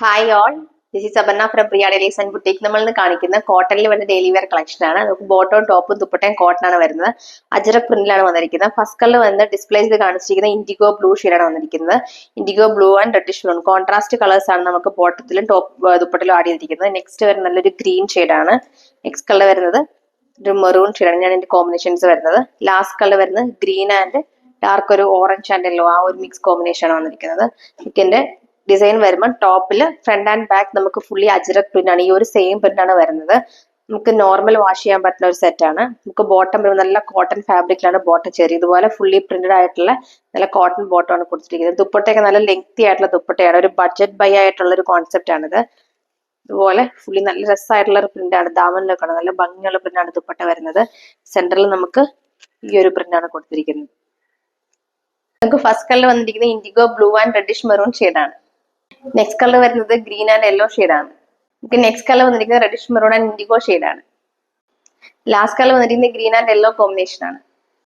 Hi all, this is Aparna from Priya dailies and boutique. നമ്മൾ ഇന്ന് കാണിക്കുന്ന കോട്ടണിൽ വരുന്ന ഡെയിലി വെയർ കളക്ഷൻ ആണ്. നമുക്ക് ബോട്ടവും ടോപ്പും ദുപ്പട്ടയും കോട്ടൺ ആണ് വരുന്നത്. അജറക് പ്രിന്റിലാണ് വന്നിരിക്കുന്നത്. ഫസ്റ്റ് കളർ വന്ന് ഡിസ്പ്ലേ ചെയ്ത് കാണിച്ചിരിക്കുന്ന ഇൻഡിഗോ ബ്ലൂ ഷെയ്ഡാണ് വന്നിരിക്കുന്നത്. IndiGo blue and reddish blue contrast colours ആണ് നമുക്ക് ബോട്ടത്തിലും ടോപ്പ് ദുപ്പട്ടിലും ആഡ് ചെയ്തിരിക്കുന്നത്. നെക്സ്റ്റ് വരുന്ന നല്ലൊരു ഗ്രീൻ ഷെയ്ഡാണ്. നെക്സ്റ്റ് കളർ വരുന്നത് ഒരു മെറൂൺ ഷെയ്ഡാണ്. ഞാൻ ഇതിന്റെ കോമ്പിനേഷൻസ് വരുന്നത്. ലാസ്റ്റ് കളർ വരുന്നത് ഗ്രീൻ ആൻഡ് ഡാർക്ക് ഒരു ഓറഞ്ച് ആൻഡ് യെല്ലോ ആ ഒരു മിക്സ് കോമ്പിനേഷൻ ആണ് വന്നിരിക്കുന്നത്. ഇതിന്റെ ഡിസൈൻ വരുമ്പോൾ ടോപ്പിൽ ഫ്രണ്ട് ആൻഡ് ബാക്ക് നമുക്ക് ഫുള്ളി അജ്രക് പ്രിന്റ് ആണ്. ഈ ഒരു സെയിം പ്രിന്റ് ആണ് വരുന്നത്. നമുക്ക് നോർമൽ വാഷ് ചെയ്യാൻ പറ്റുന്ന ഒരു സെറ്റ് ആണ്. നമുക്ക് ബോട്ടം വരുമ്പോൾ നല്ല കോട്ടൺ ഫാബ്രിക്കിലാണ് ബോട്ടം ചെറിയ ഇതുപോലെ ഫുള്ളി പ്രിന്റഡ് ആയിട്ടുള്ള നല്ല കോട്ടൺ ബോട്ടം ആണ് കൊടുത്തിരിക്കുന്നത്. ദുപ്പട്ടയൊക്കെ നല്ല ലെങ്തി ആയിട്ടുള്ള ദുപ്പട്ടയാണ്. ഒരു ബഡ്ജറ്റ് ബൈ ആയിട്ടുള്ള ഒരു കോൺസെപ്റ്റ് ആണിത്. ഇതുപോലെ ഫുള്ളി നല്ല രസമായിട്ടുള്ള ഒരു പ്രിന്റ് ആണ്. ദാമനിലൊക്കെ നല്ല ഭംഗിയുള്ള പ്രിന്റ് ആണ് ദുപ്പട്ട വരുന്നത്. സെന്ററിൽ നമുക്ക് ഈ ഒരു പ്രിന്റ് ആണ് കൊടുത്തിരിക്കുന്നത്. നമുക്ക് ഫസ്റ്റ് കളർ വന്നിരിക്കുന്നത് IndiGo blue and reddish maroon ഷെയ്ഡാണ്. നെക്സ്റ്റ് കളർ വരുന്നത് ഗ്രീൻ ആൻഡ് യെല്ലോ ഷെയ്ഡാണ്. നമുക്ക് നെക്സ്റ്റ് കളർ വന്നിരിക്കുന്നത് റെഡിഷ് മെറൂൺ ആൻഡ് ഇൻഡിഗോ ഷെയ്ഡാണ്. ലാസ്റ്റ് കളർ വന്നിരിക്കുന്നത് ഗ്രീൻ ആൻഡ് യെല്ലോ കോമ്പിനേഷൻ ആണ്.